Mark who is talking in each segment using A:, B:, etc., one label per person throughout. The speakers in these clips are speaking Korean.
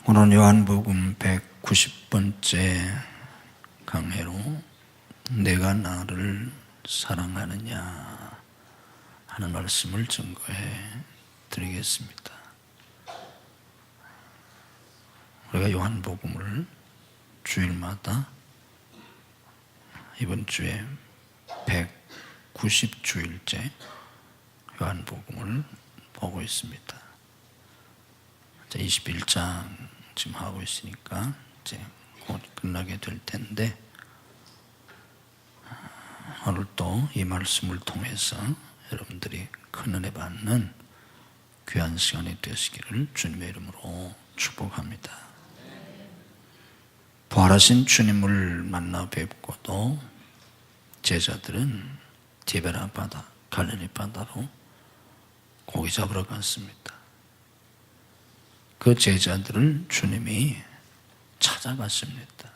A: 오늘 요한복음 190번째 강해로 내가 나를 사랑하느냐 하는 말씀을 증거해 드리겠습니다. 우리가 요한복음을 주일마다 이번 주에 190주일째 요한복음을 보고 있습니다. 21장 지금 하고 있으니까 이제 곧 끝나게 될 텐데, 오늘 또 이 말씀을 통해서 여러분들이 큰 은혜 받는 귀한 시간이 되시기를 주님의 이름으로 축복합니다. 부활하신 주님을 만나 뵙고도 제자들은 디베라 바다, 갈릴리 바다로 고기 잡으러 갔습니다. 그 제자들을 주님이 찾아갔습니다.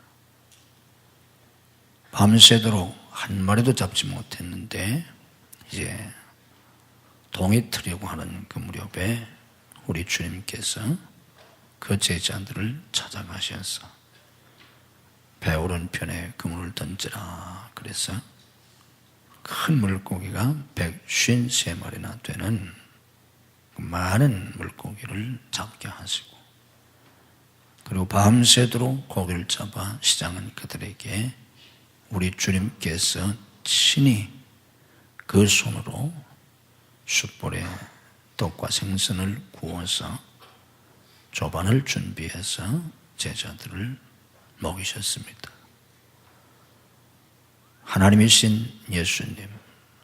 A: 밤새도록 한 마리도 잡지 못했는데 이제 동이 트려고 하는 그 무렵에 우리 주님께서 그 제자들을 찾아가셔서 배 오른편에 그물을 던지라 그래서 큰 물고기가 153마리나 되는 많은 물고기를 잡게 하시고, 그리고 밤새도록 고기를 잡아 시장은 그들에게 우리 주님께서 친히 그 손으로 숯불에 떡과 생선을 구워서 조반을 준비해서 제자들을 먹이셨습니다. 하나님이신 예수님,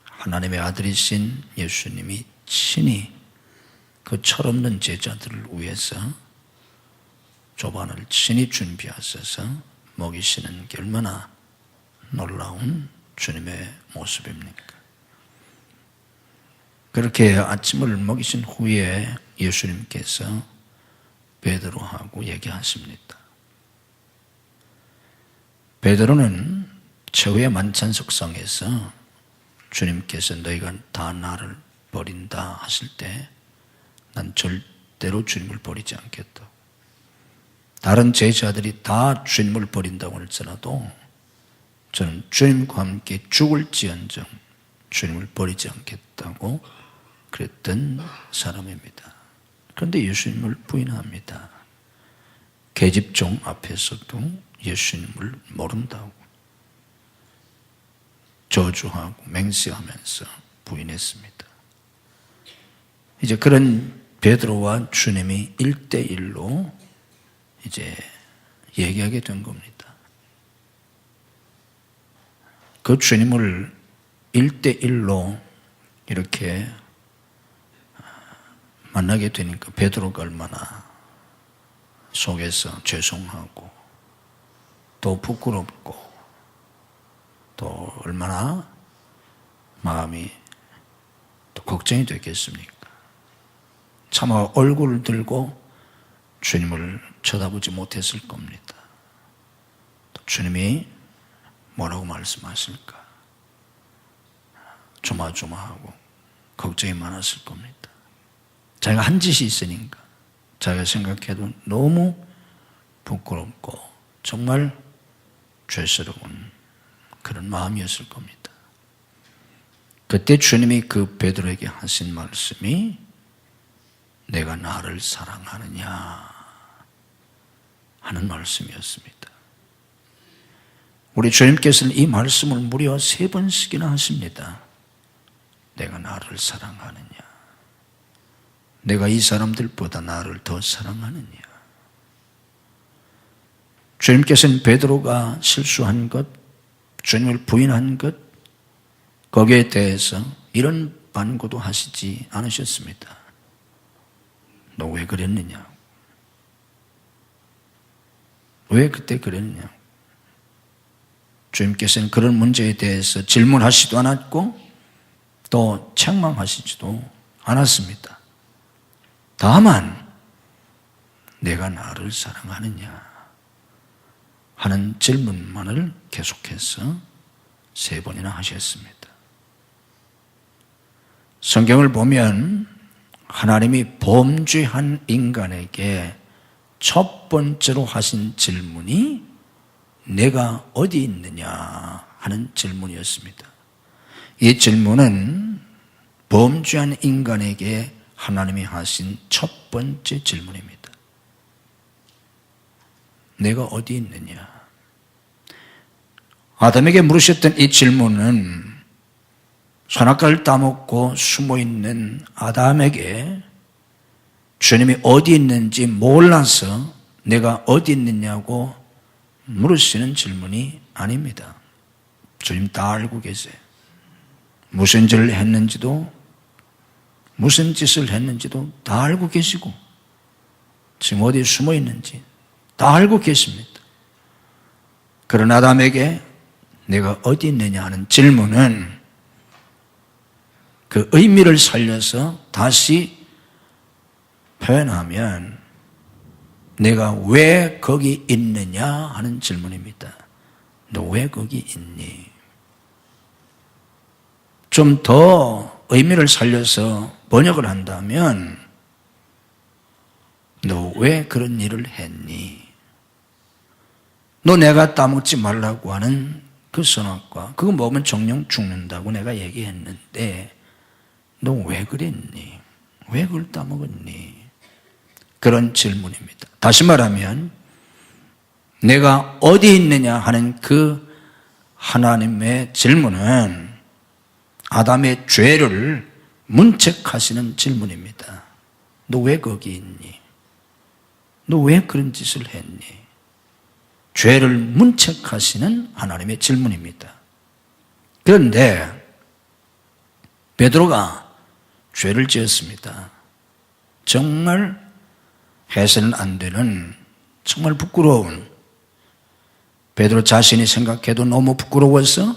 A: 하나님의 아들이신 예수님이 친히 그 철없는 제자들을 위해서 조반을 친히 준비하셔서 먹이시는 게 얼마나 놀라운 주님의 모습입니까? 그렇게 아침을 먹이신 후에 예수님께서 베드로하고 얘기하십니다. 베드로는 최후의 만찬석상에서 주님께서 너희가 다 나를 버린다 하실 때 난 절대로 주님을 버리지 않겠다. 다른 제자들이 다 주님을 버린다고 할지라도 저는 주님과 함께 죽을지언정 주님을 버리지 않겠다고 그랬던 사람입니다. 그런데 예수님을 부인합니다. 계집종 앞에서도 예수님을 모른다고 저주하고 맹세하면서 부인했습니다. 이제 그런 베드로와 주님이 1대1로 이제 얘기하게 된 겁니다. 그 주님을 1대1로 이렇게 만나게 되니까 베드로가 얼마나 속에서 죄송하고 또 부끄럽고 또 얼마나 마음이 또 걱정이 되겠습니까? 차마 얼굴을 들고 주님을 쳐다보지 못했을 겁니다. 또 주님이 뭐라고 말씀하실까? 조마조마하고 걱정이 많았을 겁니다. 자기가 한 짓이 있으니까 자기가 생각해도 너무 부끄럽고 정말 죄스러운 그런 마음이었을 겁니다. 그때 주님이 그 베드로에게 하신 말씀이 내가 나를 사랑하느냐 하는 말씀이었습니다. 우리 주님께서는 이 말씀을 무려 3번씩이나 하십니다. 내가 나를 사랑하느냐, 내가 이 사람들보다 나를 더 사랑하느냐. 주님께서는 베드로가 실수한 것, 주님을 부인한 것, 거기에 대해서 이런 반고도 하시지 않으셨습니다. 너 왜 그랬느냐? 왜 그때 그랬느냐? 주님께서는 그런 문제에 대해서 질문하시지도 않았고 또 책망하시지도 않았습니다. 다만 내가 나를 사랑하느냐 하는 질문만을 계속해서 3번이나 하셨습니다. 성경을 보면 하나님이 범죄한 인간에게 첫 번째로 하신 질문이 내가 어디 있느냐 하는 질문이었습니다. 이 질문은 범죄한 인간에게 하나님이 하신 첫 번째 질문입니다. 내가 어디 있느냐? 아담에게 물으셨던 이 질문은 선악과를 따먹고 숨어있는 아담에게 주님이 어디 있는지 몰라서 내가 어디 있느냐고 물으시는 질문이 아닙니다. 주님 다 알고 계세요. 무슨 짓을 했는지도 무슨 짓을 했는지도 다 알고 계시고 지금 어디에 숨어 있는지 다 알고 계십니다. 그런 아담에게 내가 어디 있느냐 하는 질문은 그 의미를 살려서 다시 표현하면 내가 왜 거기 있느냐 하는 질문입니다. 너 왜 거기 있니? 좀 더 의미를 살려서 번역을 한다면 너 왜 그런 일을 했니? 너 내가 따먹지 말라고 하는 그 선악과 그거 먹으면 정령 죽는다고 내가 얘기했는데 너 왜 그랬니? 왜 그걸 따먹었니? 그런 질문입니다. 다시 말하면 내가 어디 있느냐 하는 그 하나님의 질문은 아담의 죄를 문책하시는 질문입니다. 너 왜 거기 있니? 너 왜 그런 짓을 했니? 죄를 문책하시는 하나님의 질문입니다. 그런데 베드로가 죄를 지었습니다. 정말 해서는 안 되는 정말 부끄러운, 베드로 자신이 생각해도 너무 부끄러워서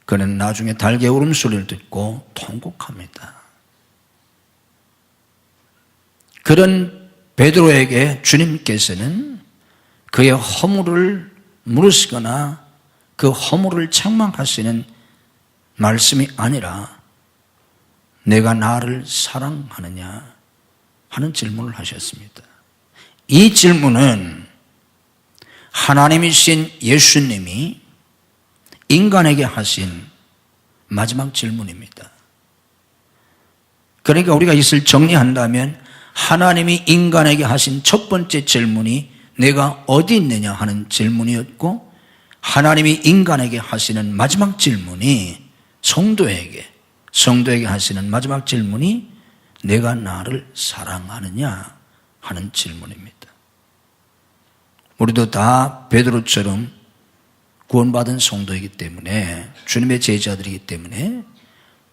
A: 그는 나중에 달개 울음소리를 듣고 통곡합니다. 그런 베드로에게 주님께서는 그의 허물을 물으시거나 그 허물을 책망하시는 말씀이 아니라 내가 나를 사랑하느냐 하는 질문을 하셨습니다. 이 질문은 하나님이신 예수님이 인간에게 하신 마지막 질문입니다. 그러니까 우리가 이것을 정리한다면 하나님이 인간에게 하신 첫 번째 질문이 내가 어디 있느냐 하는 질문이었고 하나님이 인간에게 하시는 마지막 질문이 성도에게 하시는 마지막 질문이 내가 나를 사랑하느냐 하는 질문입니다. 우리도 다 베드로처럼 구원받은 성도이기 때문에 주님의 제자들이기 때문에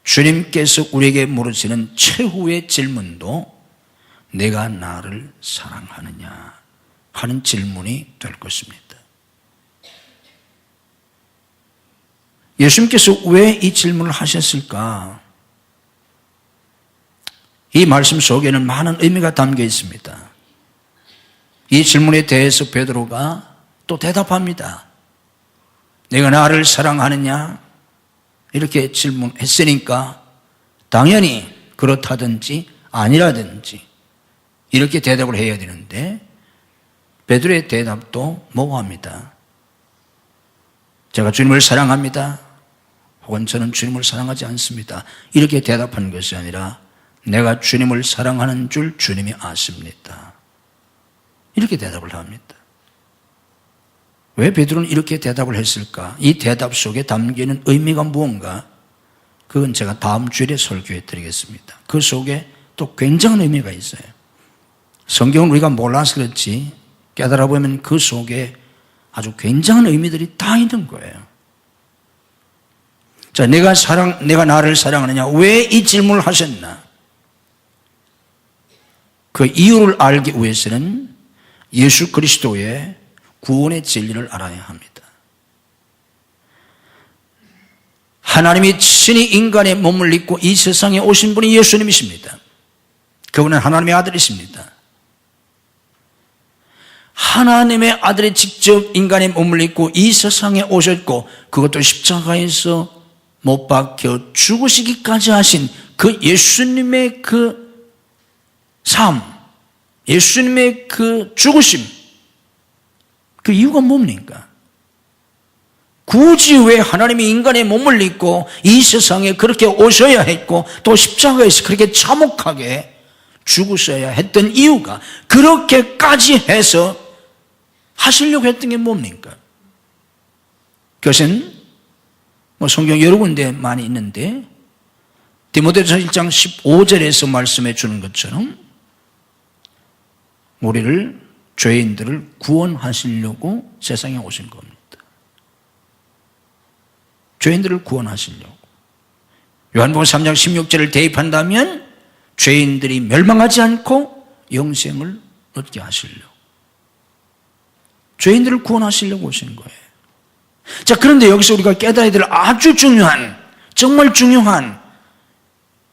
A: 주님께서 우리에게 물으시는 최후의 질문도 내가 나를 사랑하느냐 하는 질문이 될 것입니다. 예수님께서 왜 이 질문을 하셨을까? 이 말씀 속에는 많은 의미가 담겨 있습니다. 이 질문에 대해서 베드로가 또 대답합니다. 내가 나를 사랑하느냐? 이렇게 질문했으니까 당연히 그렇다든지 아니라든지 이렇게 대답을 해야 되는데 베드로의 대답도 모호합니다. 제가 주님을 사랑합니다. 혹은 저는 주님을 사랑하지 않습니다. 이렇게 대답한 것이 아니라 내가 주님을 사랑하는 줄 주님이 아십니다. 이렇게 대답을 합니다. 왜 베드로는 이렇게 대답을 했을까? 이 대답 속에 담기는 의미가 무언가? 그건 제가 다음 주일에 설교해 드리겠습니다. 그 속에 또 굉장한 의미가 있어요. 성경은 우리가 몰라서 그렇지 깨달아 보면 그 속에 아주 굉장한 의미들이 다 있는 거예요. 자, 내가 나를 사랑하느냐? 왜 이 질문을 하셨나? 그 이유를 알기 위해서는 예수 그리스도의 구원의 진리를 알아야 합니다. 하나님이 친히 인간의 몸을 입고 이 세상에 오신 분이 예수님이십니다. 그분은 하나님의 아들이십니다. 하나님의 아들이 직접 인간의 몸을 입고 이 세상에 오셨고 그것도 십자가에서 못 박혀 죽으시기까지 하신 그 예수님의 그 삶, 예수님의 그 죽으심, 그 이유가 뭡니까? 굳이 왜 하나님이 인간의 몸을 입고 이 세상에 그렇게 오셔야 했고 또 십자가에서 그렇게 참혹하게 죽으셔야 했던 이유가, 그렇게까지 해서 하시려고 했던 게 뭡니까? 그것은 성경 여러 군데 많이 있는데 디모데전서 1장 15절에서 말씀해 주는 것처럼 우리를, 죄인들을 구원하시려고 세상에 오신 겁니다. 죄인들을 구원하시려고. 요한복음 3장 16절을 대입한다면 죄인들이 멸망하지 않고 영생을 얻게 하시려고, 죄인들을 구원하시려고 오신 거예요. 자, 그런데 여기서 우리가 깨달아야 될 아주 중요한, 정말 중요한,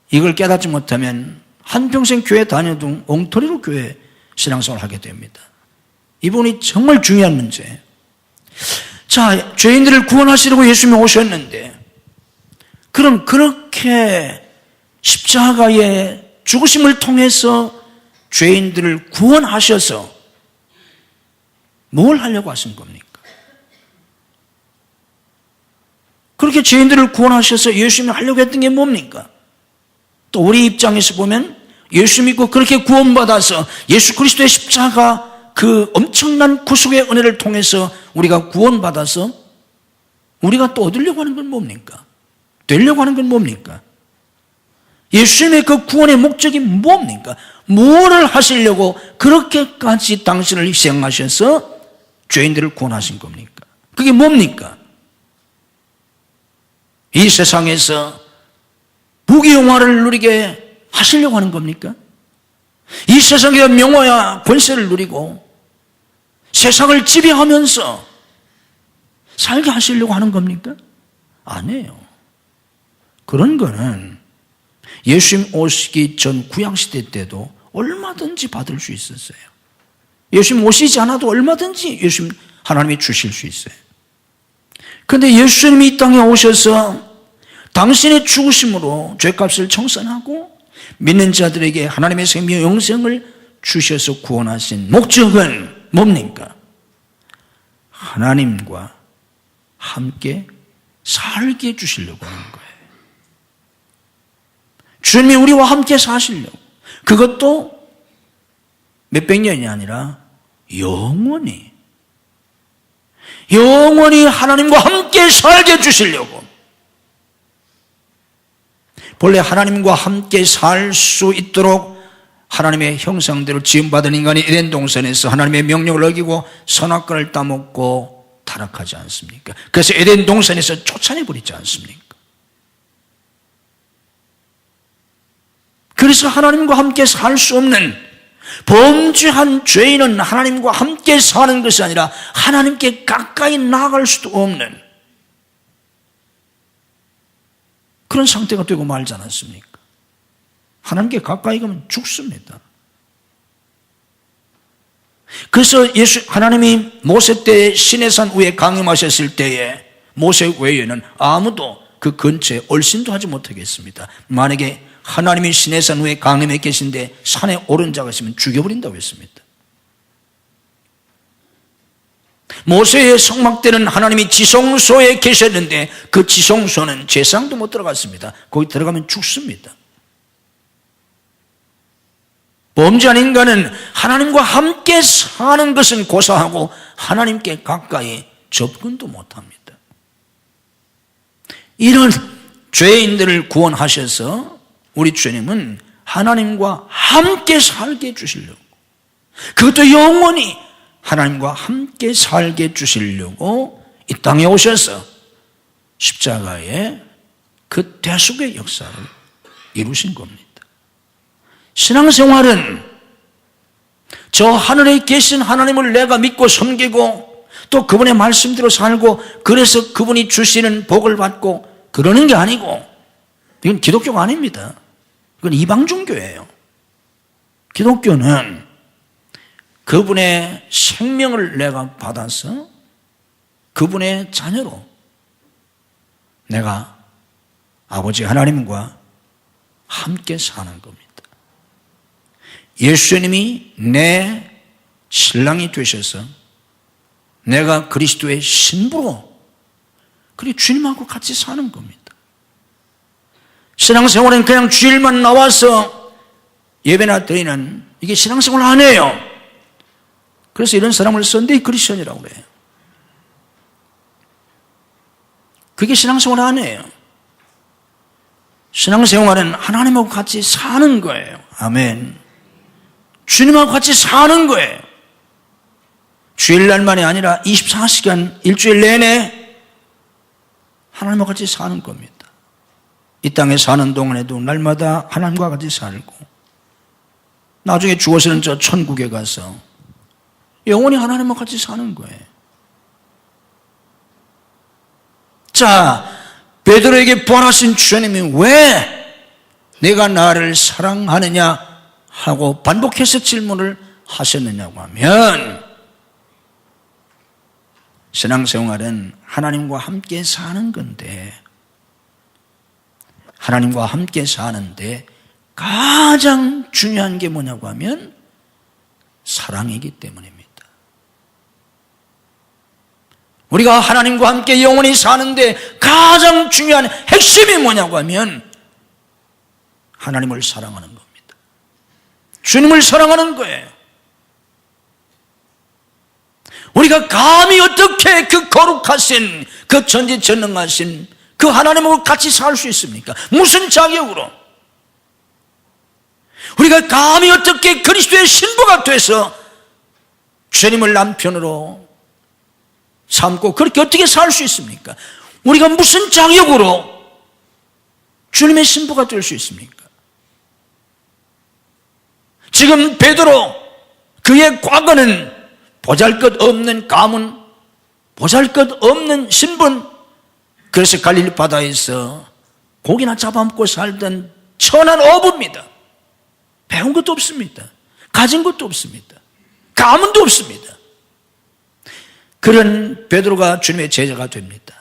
A: 이걸 깨닫지 못하면 한평생 교회 다녀도 엉터리로 교회 신앙생활을 하게 됩니다. 이 부분이 정말 중요한 문제예요. 자, 죄인들을 구원하시려고 예수님이 오셨는데, 그럼 그렇게 십자가의 죽으심을 통해서 죄인들을 구원하셔서 뭘 하려고 하신 겁니까? 그렇게 죄인들을 구원하셔서 예수님이 하려고 했던 게 뭡니까? 또 우리 입장에서 보면 예수 믿고 그렇게 구원받아서 예수 그리스도의 십자가 그 엄청난 구속의 은혜를 통해서 우리가 구원받아서 우리가 또 얻으려고 하는 건 뭡니까? 되려고 하는 건 뭡니까? 예수님의 그 구원의 목적이 뭡니까? 뭐를 하시려고 그렇게까지 당신을 희생하셔서 죄인들을 구원하신 겁니까? 그게 뭡니까? 이 세상에서 부귀영화를 누리게 하시려고 하는 겁니까? 이 세상의 명화야 권세를 누리고 세상을 지배하면서 살게 하시려고 하는 겁니까? 아니에요. 그런 거는 예수님 오시기 전 구약시대 때도 얼마든지 받을 수 있었어요. 예수님 오시지 않아도 얼마든지 예수님 하나님이 주실 수 있어요. 그런데 예수님이 이 땅에 오셔서 당신의 죽으심으로 죄값을 청산하고 믿는 자들에게 하나님의 생명 영생을 주셔서 구원하신 목적은 뭡니까? 하나님과 함께 살게 해주시려고 하는 거예요. 주님이 우리와 함께 사시려고. 그것도 몇백 년이 아니라 영원히 하나님과 함께 살게 해주시려고. 본래 하나님과 함께 살 수 있도록 하나님의 형상대로 지음받은 인간이 에덴 동산에서 하나님의 명령을 어기고 선악과를 따먹고 타락하지 않습니까? 그래서 에덴 동산에서 쫓아내버리지 않습니까? 그래서 하나님과 함께 살 수 없는 범죄한 죄인은 하나님과 함께 사는 것이 아니라 하나님께 가까이 나아갈 수도 없는 그런 상태가 되고 말지 않았습니까? 하나님께 가까이 가면 죽습니다. 그래서 하나님이 모세 때 시내산 위에 강림하셨을 때에 모세 외에는 아무도 그 근처에 얼씬도 하지 못하겠습니다. 만약에 하나님이 시내산 위에 강림해 계신데 산에 오른 자가 있으면 죽여버린다고 했습니다. 모세의 성막 때는 하나님이 지성소에 계셨는데 그 지성소는 제사장도 못 들어갔습니다. 거기 들어가면 죽습니다. 범죄한 인간은 하나님과 함께 사는 것은 고사하고 하나님께 가까이 접근도 못합니다. 이런 죄인들을 구원하셔서 우리 주님은 하나님과 함께 살게 해주시려고, 그것도 영원히 하나님과 함께 살게 해주시려고 이 땅에 오셔서 십자가의 그 대속의 역사를 이루신 겁니다. 신앙생활은 저 하늘에 계신 하나님을 내가 믿고 섬기고 또 그분의 말씀대로 살고 그래서 그분이 주시는 복을 받고 그러는 게 아니고, 이건 기독교가 아닙니다. 이건 이방 종교예요. 기독교는 그분의 생명을 내가 받아서 그분의 자녀로 내가 아버지 하나님과 함께 사는 겁니다. 예수님이 내 신랑이 되셔서 내가 그리스도의 신부로 그리고 주님하고 같이 사는 겁니다. 신앙생활은 그냥 주일만 나와서 예배나 드리는 이게 신앙생활 아니에요. 그래서 이런 사람을 선데이 크리스천이라고 그래요. 그게 신앙생활 아니에요. 신앙생활은 하나님하고 같이 사는 거예요. 아멘. 주님하고 같이 사는 거예요. 주일날만이 아니라 24시간 일주일 내내 하나님과 같이 사는 겁니다. 이 땅에 사는 동안에도 날마다 하나님과 같이 살고 나중에 죽어서는 저 천국에 가서 영원히 하나님과 같이 사는 거예요. 자, 베드로에게 부활하신 주님이 왜 내가 나를 사랑하느냐 하고 반복해서 질문을 하셨느냐고 하면 신앙생활은 하나님과 함께 사는 건데 하나님과 함께 사는데 가장 중요한 게 뭐냐고 하면 사랑이기 때문입니다. 우리가 하나님과 함께 영원히 사는데 가장 중요한 핵심이 뭐냐고 하면 하나님을 사랑하는 겁니다. 주님을 사랑하는 거예요. 우리가 감히 어떻게 그 거룩하신, 그 전지전능하신 그 하나님하고 같이 살 수 있습니까? 무슨 자격으로? 우리가 감히 어떻게 그리스도의 신부가 돼서 주님을 남편으로 삼고 그렇게 어떻게 살 수 있습니까? 우리가 무슨 자격으로 주님의 신부가 될 수 있습니까? 지금 베드로 그의 과거는 보잘것없는 가문, 보잘것없는 신분, 그래서 갈릴리 바다에서 고기나 잡아먹고 살던 천한 어부입니다. 배운 것도 없습니다. 가진 것도 없습니다. 가문도 없습니다. 그런 베드로가 주님의 제자가 됩니다.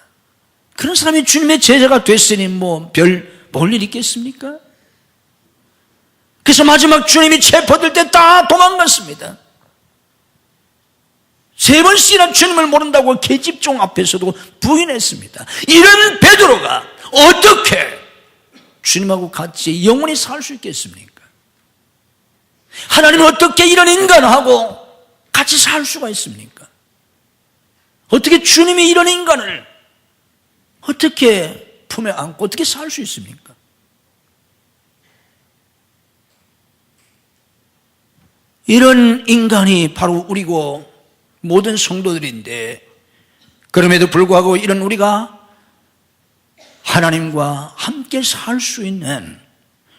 A: 그런 사람이 주님의 제자가 됐으니 뭐 별 볼 일 있겠습니까? 그래서 마지막 주님이 체포될 때 다 도망갔습니다. 3번씩이나 주님을 모른다고 계집종 앞에서도 부인했습니다. 이런 베드로가 어떻게 주님하고 같이 영원히 살 수 있겠습니까? 하나님은 어떻게 이런 인간하고 같이 살 수가 있습니까? 어떻게 주님이 이런 인간을 어떻게 품에 안고 어떻게 살 수 있습니까? 이런 인간이 바로 우리고 모든 성도들인데, 그럼에도 불구하고 이런 우리가 하나님과 함께 살 수 있는,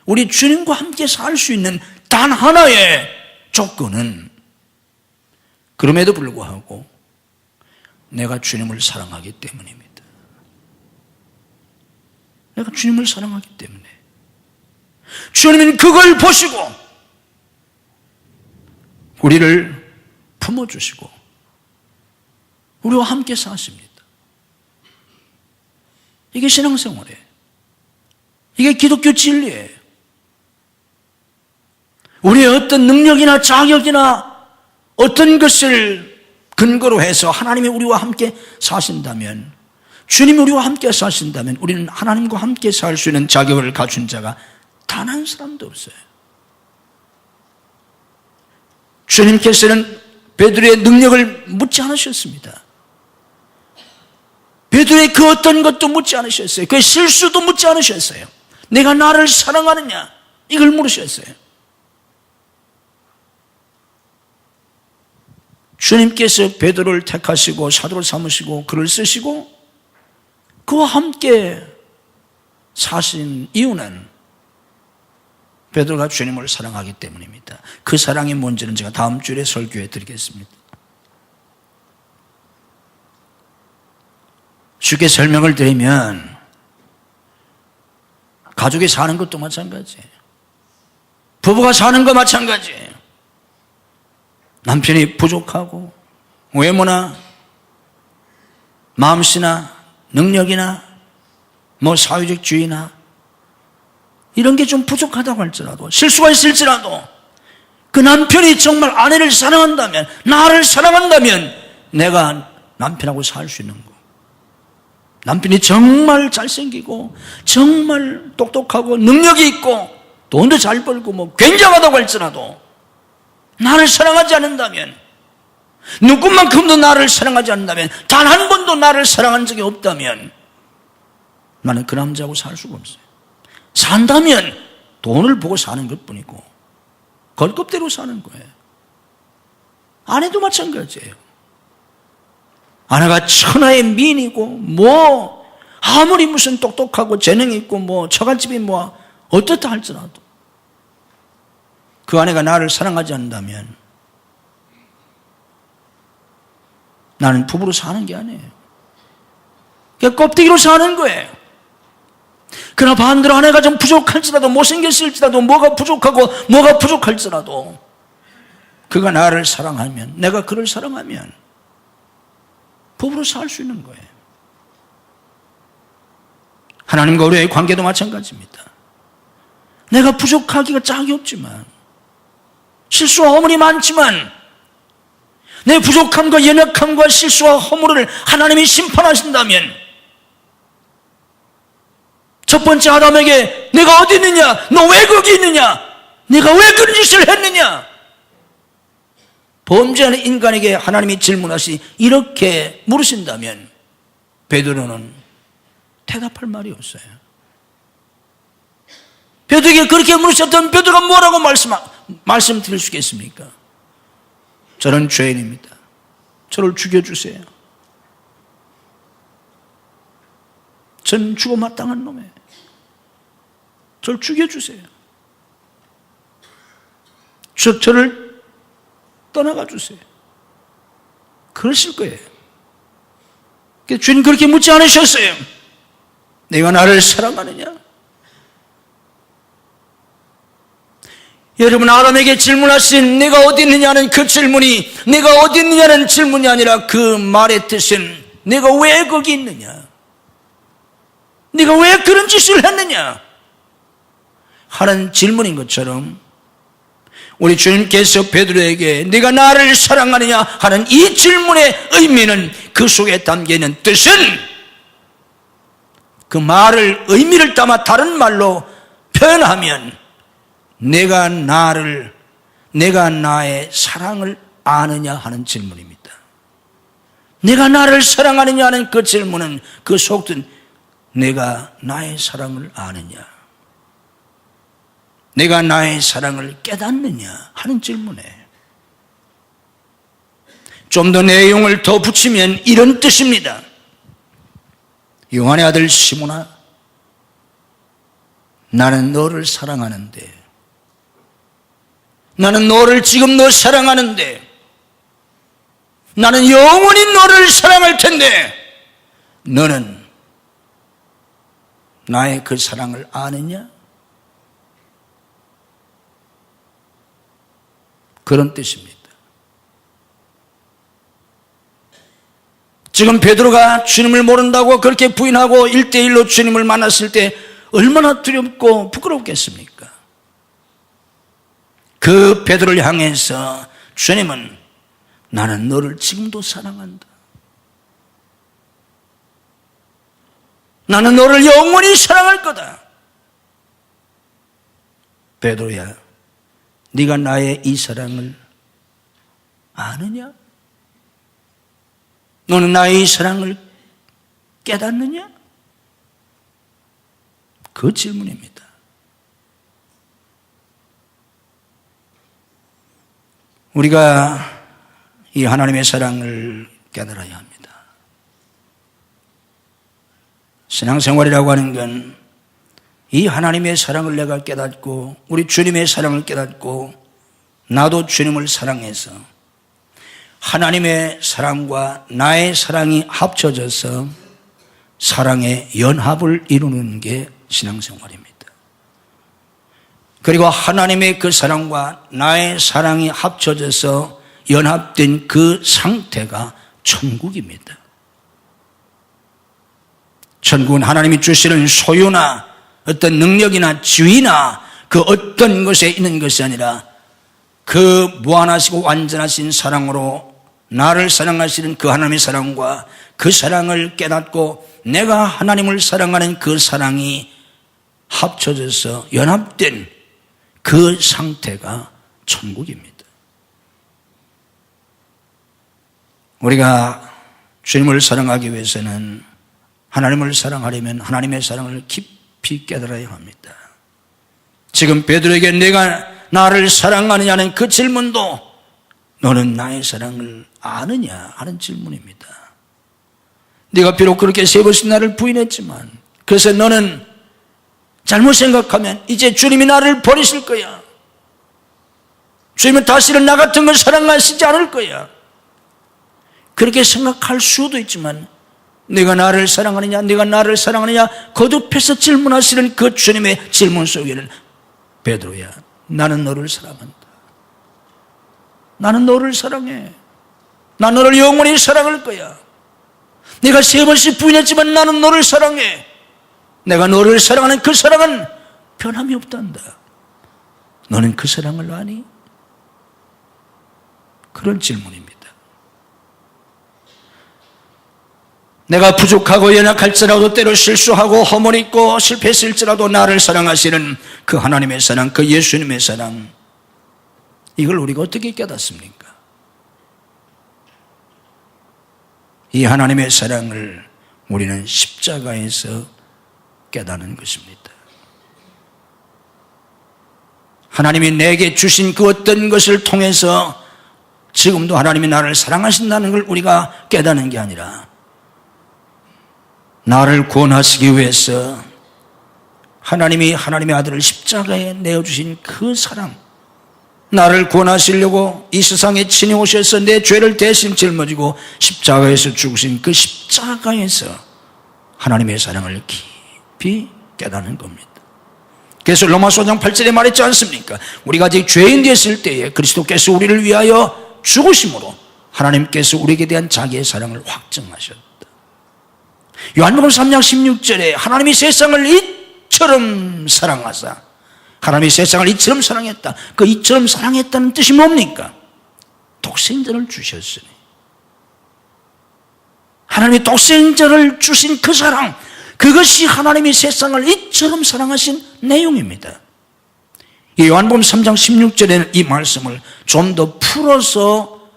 A: 우리 주님과 함께 살 수 있는 단 하나의 조건은, 그럼에도 불구하고 내가 주님을 사랑하기 때문입니다. 내가 주님을 사랑하기 때문에 주님은 그걸 보시고 우리를 품어주시고 우리와 함께 사십니다. 이게 신앙생활이에요. 이게 기독교 진리예요. 우리의 어떤 능력이나 자격이나 어떤 것을 근거로 해서 하나님이 우리와 함께 사신다면, 주님이 우리와 함께 사신다면 우리는 하나님과 함께 살 수 있는 자격을 갖춘 자가 단 한 사람도 없어요. 주님께서는 베드로의 능력을 묻지 않으셨습니다. 베드로의 그 어떤 것도 묻지 않으셨어요. 그의 실수도 묻지 않으셨어요. 내가 나를 사랑하느냐, 이걸 물으셨어요. 주님께서 베드로를 택하시고 사도를 삼으시고 그를 쓰시고 그와 함께 사신 이유는 베드로가 주님을 사랑하기 때문입니다. 그 사랑이 뭔지는 제가 다음 주에 설교해 드리겠습니다. 쉽게 설명을 드리면 가족이 사는 것도 마찬가지예요. 부부가 사는 거 마찬가지예요. 남편이 부족하고 외모나 마음씨나 능력이나 뭐 사회적 지위나 이런 게 좀 부족하다고 할지라도, 실수가 있을지라도 그 남편이 정말 아내를 사랑한다면, 나를 사랑한다면 내가 남편하고 살 수 있는 거. 남편이 정말 잘생기고 정말 똑똑하고 능력이 있고 돈도 잘 벌고 뭐 굉장하다고 할지라도 나를 사랑하지 않는다면, 누구만큼도 나를 사랑하지 않는다면, 단 한 번도 나를 사랑한 적이 없다면 나는 그 남자하고 살 수가 없어요. 산다면 돈을 보고 사는 것뿐이고 걸겁대로 사는 거예요. 아내도 마찬가지예요. 아내가 천하의 미인이고 뭐 아무리 무슨 똑똑하고 재능이 있고 뭐 처갓집이 뭐 어떻다 할지라도 그 아내가 나를 사랑하지 않는다면 나는 부부로 사는 게 아니에요. 그냥 껍데기로 사는 거예요. 그러나 반대로 아내가 좀 부족할지라도, 못생겼을지라도, 뭐가 부족하고 뭐가 부족할지라도 그가 나를 사랑하면, 내가 그를 사랑하면 부부로 살 수 있는 거예요. 하나님과 우리의 관계도 마찬가지입니다. 내가 부족하기가 짝이 없지만, 실수와 허물이 많지만, 내 부족함과 연약함과 실수와 허물을 하나님이 심판하신다면, 첫 번째 아담에게 내가 어디 있느냐? 너 왜 거기 있느냐? 내가 왜 그런 짓을 했느냐? 범죄하는 인간에게 하나님이 질문하시 이렇게 물으신다면 베드로는 대답할 말이 없어요. 베드로에게 그렇게 물으셨던 베드로가 뭐라고 말씀드릴 수 있겠습니까? 저는 죄인입니다. 저를 죽여주세요. 전 죽어 마땅한 놈이에요. 저를 죽여주세요. 저를 떠나가 주세요. 그러실 거예요. 주님 그렇게 묻지 않으셨어요. 내가 나를 사랑하느냐? 여러분, 아담에게 질문하신 내가 어디 있느냐는 그 질문이, 내가 어디 있느냐는 질문이 아니라 그 말의 뜻은 내가 왜 거기 있느냐? 네가 왜 그런 짓을 했느냐? 하는 질문인 것처럼 우리 주님께서 베드로에게 네가 나를 사랑하느냐 하는 이 질문의 의미는, 그 속에 담겨있는 뜻은, 그 말을 의미를 담아 다른 말로 표현하면 내가 나의 사랑을 아느냐 하는 질문입니다. 내가 나를 사랑하느냐 하는 그 질문은 그 속뜻, 내가 나의 사랑을 아느냐, 내가 나의 사랑을 깨닫느냐 하는 질문에 좀 더 내용을 더 붙이면 이런 뜻입니다. 요한의 아들 시몬아, 나는 너를 사랑하는데, 나는 너를 지금 너 사랑하는데, 나는 영원히 너를 사랑할 텐데 너는 나의 그 사랑을 아느냐? 그런 뜻입니다. 지금 베드로가 주님을 모른다고 그렇게 부인하고 1대1로 주님을 만났을 때 얼마나 두렵고 부끄럽겠습니까? 그 베드로를 향해서 주님은 나는 너를 지금도 사랑한다. 나는 너를 영원히 사랑할 거다. 베드로야, 네가 나의 이 사랑을 아느냐? 너는 나의 이 사랑을 깨닫느냐? 그 질문입니다. 우리가 이 하나님의 사랑을 깨달아야 합니다. 신앙생활이라고 하는 건 이 하나님의 사랑을 내가 깨닫고, 우리 주님의 사랑을 깨닫고, 나도 주님을 사랑해서 하나님의 사랑과 나의 사랑이 합쳐져서 사랑의 연합을 이루는 게 신앙생활입니다. 그리고 하나님의 그 사랑과 나의 사랑이 합쳐져서 연합된 그 상태가 천국입니다. 천국은 하나님이 주시는 소유나 어떤 능력이나 지위나 그 어떤 것에 있는 것이 아니라 그 무한하시고 완전하신 사랑으로 나를 사랑하시는 그 하나님의 사랑과 그 사랑을 깨닫고 내가 하나님을 사랑하는 그 사랑이 합쳐져서 연합된 그 상태가 천국입니다. 우리가 주님을 사랑하기 위해서는 하나님을 사랑하려면 하나님의 사랑을 깊이 깨달아야 합니다. 지금 베드로에게 내가 나를 사랑하느냐는 그 질문도 너는 나의 사랑을 아느냐 하는 질문입니다. 네가 비록 그렇게 3번씩 나를 부인했지만, 그래서 너는 잘못 생각하면 이제 주님이 나를 버리실 거야. 주님은 다시는 나 같은 걸 사랑하시지 않을 거야. 그렇게 생각할 수도 있지만, 네가 나를 사랑하느냐, 네가 나를 사랑하느냐 거듭해서 질문하시는 그 주님의 질문 속에는 베드로야, 나는 너를 사랑한다. 나는 너를 사랑해. 난 너를 영원히 사랑할 거야. 네가 3번씩 부인했지만 나는 너를 사랑해. 내가 너를 사랑하는 그 사랑은 변함이 없단다. 너는 그 사랑을 아니? 그런 질문입니다. 내가 부족하고 연약할지라도 때로 실수하고 허물있고 실패했을지라도 나를 사랑하시는 그 하나님의 사랑, 그 예수님의 사랑, 이걸 우리가 어떻게 깨닫습니까? 이 하나님의 사랑을 우리는 십자가에서 깨닫는 것입니다. 하나님이 내게 주신 그 어떤 것을 통해서 지금도 하나님이 나를 사랑하신다는 걸 우리가 깨닫는 게 아니라, 나를 구원하시기 위해서 하나님이 하나님의 아들을 십자가에 내어주신 그 사랑, 나를 구원하시려고 이 세상에 친히 오셔서 내 죄를 대신 짊어지고 십자가에서 죽으신 그 십자가에서 하나님의 사랑을 깊이 깨닫는 겁니다. 그래서 로마서 5장 8절에 말했지 않습니까? 우리가 아직 죄인 되었을 때에 그리스도께서 우리를 위하여 죽으심으로 하나님께서 우리에게 대한 자기의 사랑을 확증하셨다. 요한복음 3장 16절에 하나님이 세상을 이처럼 사랑하사, 하나님이 세상을 이처럼 사랑했다. 그 이처럼 사랑했다는 뜻이 뭡니까? 독생자를 주셨으니, 하나님이 독생자를 주신 그 사랑, 그것이 하나님이 세상을 이처럼 사랑하신 내용입니다. 이 요한복음 3장 16절에는 이 말씀을 좀 더 풀어서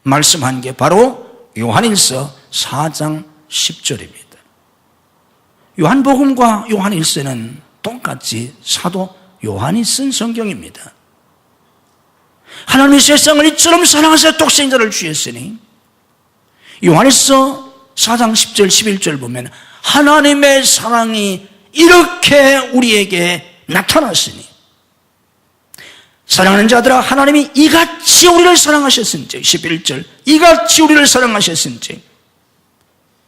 A: 말씀한 게 바로 요한일서 4장 10절입니다. 요한복음과 요한일서는 똑같이 사도 요한이 쓴 성경입니다. 하나님이 세상을 이처럼 사랑하사 독생자를 주셨으니, 요한일서 4장 10절 11절 보면 하나님의 사랑이 이렇게 우리에게 나타났으니, 사랑하는 자들아 하나님이 이같이 우리를 사랑하셨은지, 11절 이같이 우리를 사랑하셨은지,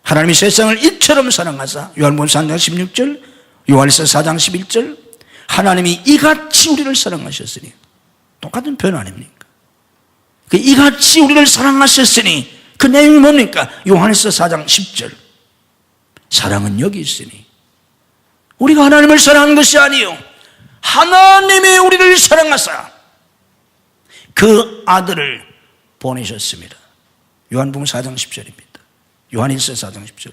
A: 하나님이 세상을 이처럼 사랑하사, 요한복음 3장 16절, 요한일서 4장 11절, 하나님이 이같이 우리를 사랑하셨으니, 똑같은 표현 아닙니까? 그 이같이 우리를 사랑하셨으니 그 내용이 뭡니까? 요한일서 4장 10절, 사랑은 여기 있으니, 우리가 하나님을 사랑한 것이 아니요 하나님이 우리를 사랑하사 그 아들을 보내셨습니다. 요한복음 4장 10절입니다. 요한일서 4장 10절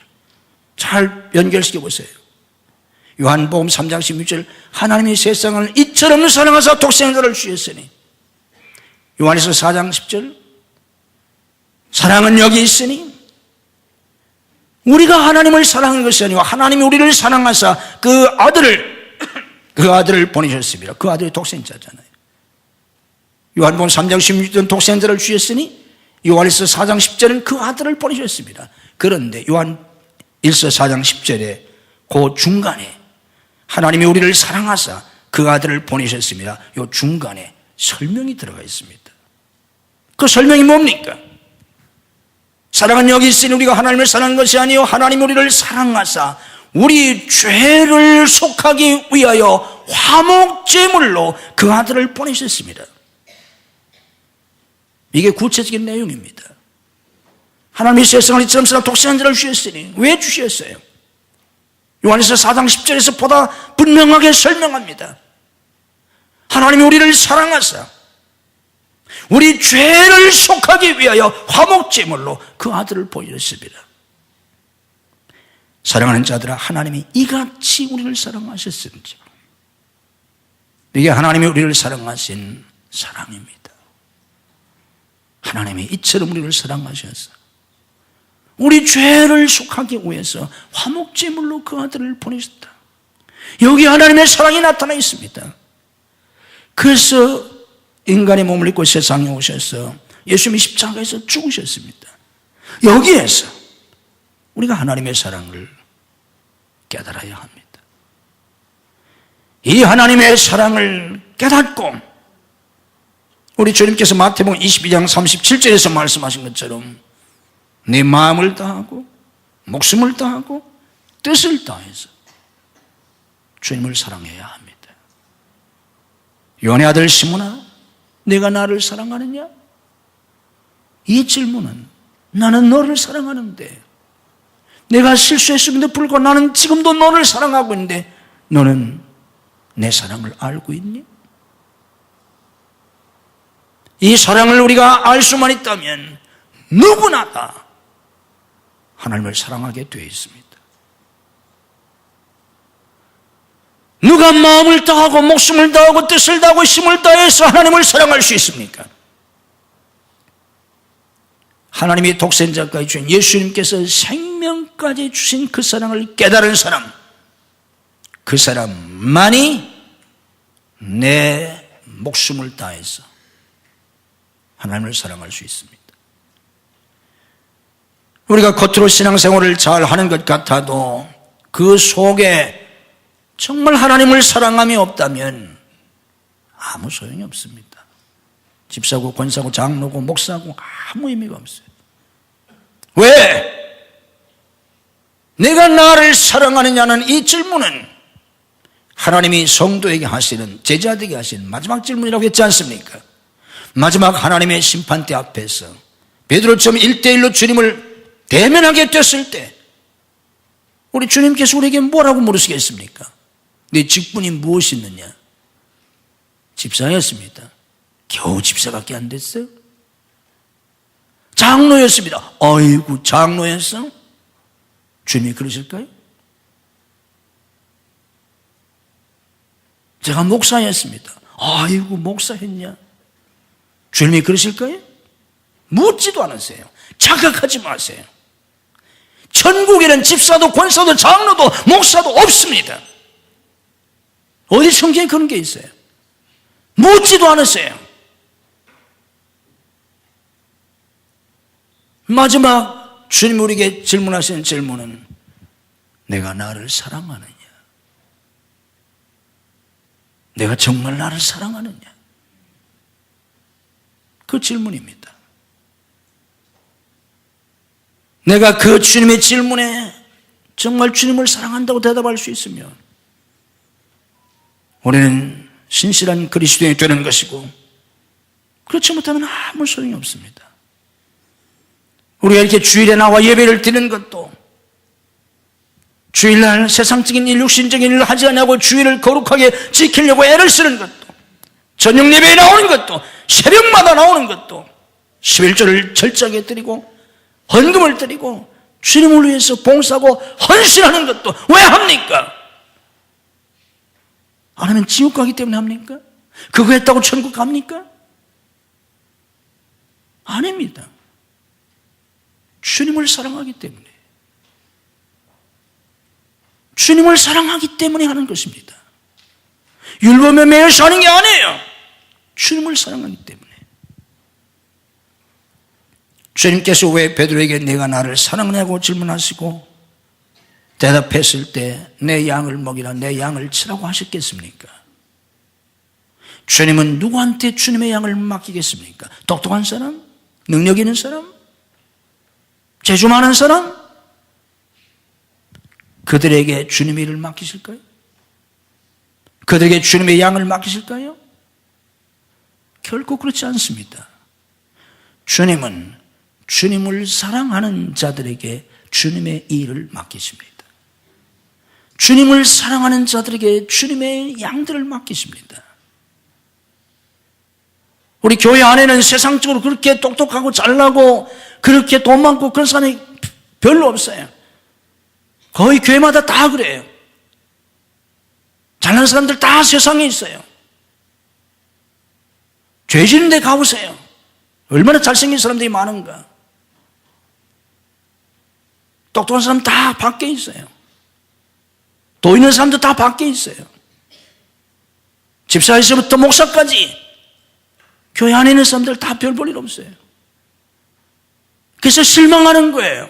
A: 잘 연결시켜 보세요. 요한복음 3장 16절, 하나님이 세상을 이처럼 사랑하사 독생자를 주셨으니, 요한일서 4장 10절, 사랑은 여기 있으니, 우리가 하나님을 사랑한 것이 아니고 하나님이 우리를 사랑하사 그 아들을 보내셨습니다. 그 아들이 독생자잖아요. 요한복음 3장 16절은 독생자를 주셨으니, 요한일서 4장 10절은 그 아들을 보내셨습니다. 그런데 요한일서 4장 10절에 그 중간에 하나님이 우리를 사랑하사 그 아들을 보내셨습니다. 이 중간에 설명이 들어가 있습니다. 그 설명이 뭡니까? 사랑은 여기 있으니 우리가 하나님을 사랑한 것이 아니요 하나님이 우리를 사랑하사 우리 죄를 속하기 위하여 화목제물로 그 아들을 보내셨습니다. 이게 구체적인 내용입니다. 하나님이 세상을 이처럼 사랑 독생자를 주셨으니, 왜 주셨어요? 요한일서 4장 10절에서 보다 분명하게 설명합니다. 하나님이 우리를 사랑하사 우리 죄를 속하기 위하여 화목제물로 그 아들을 보여줬습니다. 사랑하는 자들아, 하나님이 이같이 우리를 사랑하셨습니다. 이게 하나님이 우리를 사랑하신 사랑입니다. 하나님이 이처럼 우리를 사랑하셔서 우리 죄를 속하기 위해서 화목제물로 그 아들을 보내셨다. 여기 하나님의 사랑이 나타나 있습니다. 그래서 인간의 몸을 입고 세상에 오셔서 예수님이 십자가에서 죽으셨습니다. 여기에서 우리가 하나님의 사랑을 깨달아야 합니다. 이 하나님의 사랑을 깨닫고 우리 주님께서 마태복음 22장 37절에서 말씀하신 것처럼 내 마음을 다하고 목숨을 다하고 뜻을 다해서 주님을 사랑해야 합니다. 요한의 아들 시몬아, 내가 나를 사랑하느냐? 이 질문은 나는 너를 사랑하는데, 내가 실수했음에도 불구하고 나는 지금도 너를 사랑하고 있는데 너는 내 사랑을 알고 있니? 이 사랑을 우리가 알 수만 있다면 누구나 다 하나님을 사랑하게 되어 있습니다. 누가 마음을 다하고 목숨을 다하고 뜻을 다하고 힘을 다해서 하나님을 사랑할 수 있습니까? 하나님이 독생자까지 주신 예수님께서 생명까지 주신 그 사랑을 깨달은 사람, 그 사람만이 내 목숨을 다해서 하나님을 사랑할 수 있습니다. 우리가 겉으로 신앙생활을 잘 하는 것 같아도 그 속에 정말 하나님을 사랑함이 없다면 아무 소용이 없습니다. 집사고 권사고 장로고 목사고 아무 의미가 없어요. 왜? 내가 나를 사랑하느냐는 이 질문은 하나님이 성도에게 하시는, 제자들에게 하시는 마지막 질문이라고 했지 않습니까? 마지막 하나님의 심판대 앞에서 베드로처럼 1대1로 주님을 대면하게 됐을 때 우리 주님께서 우리에게 뭐라고 물으시겠습니까? 네 직분이 무엇이느냐? 집사였습니다. 겨우 집사밖에 안 됐어요? 장로였습니다. 아이고, 장로였어? 주님이 그러실까요? 제가 목사였습니다. 아이고, 목사했냐? 주님이 그러실까요? 묻지도 않으세요. 자각하지 마세요. 천국에는 집사도 권사도 장로도 목사도 없습니다. 어디 성경에 그런 게 있어요? 묻지도 않으세요. 마지막 주님 우리에게 질문하시는 질문은 내가 나를 사랑하느냐? 내가 정말 나를 사랑하느냐? 그 질문입니다. 내가 그 주님의 질문에 정말 주님을 사랑한다고 대답할 수 있으면 우리는 신실한 그리스도인이 되는 것이고, 그렇지 못하면 아무 소용이 없습니다. 우리가 이렇게 주일에 나와 예배를 드리는 것도, 주일날 세상적인 일, 육신적인 일을 하지 않냐고 주일을 거룩하게 지키려고 애를 쓰는 것도, 저녁 예배에 나오는 것도, 새벽마다 나오는 것도, 11조를 철저하게 드리고 헌금을 드리고 주님을 위해서 봉사하고 헌신하는 것도 왜 합니까? 안 하면 지옥 가기 때문에 합니까? 그거 했다고 천국 갑니까? 아닙니다. 주님을 사랑하기 때문에, 주님을 사랑하기 때문에 하는 것입니다. 율법에 매여서 하는 게 아니에요. 주님을 사랑하기 때문에. 주님께서 왜 베드로에게 내가 나를 사랑하냐고 질문하시고 대답했을 때 내 양을 먹이라, 내 양을 치라고 하셨겠습니까? 주님은 누구한테 주님의 양을 맡기겠습니까? 똑똑한 사람? 능력 있는 사람? 재주 많은 사람? 그들에게 주님의 일을 맡기실까요? 그들에게 주님의 양을 맡기실까요? 결코 그렇지 않습니다. 주님은 주님을 사랑하는 자들에게 주님의 일을 맡기십니다. 주님을 사랑하는 자들에게 주님의 양들을 맡기십니다. 우리 교회 안에는 세상적으로 그렇게 똑똑하고 잘나고 그렇게 돈 많고 그런 사람이 별로 없어요. 거의 교회마다 다 그래요. 잘난 사람들 다 세상에 있어요. 죄 지는 데 가보세요. 얼마나 잘생긴 사람들이 많은가. 똑똑한 사람 다 밖에 있어요. 돈 있는 사람도 다 밖에 있어요. 집사에서부터 목사까지 교회 안에 있는 사람들 다 별 볼 일 없어요. 그래서 실망하는 거예요.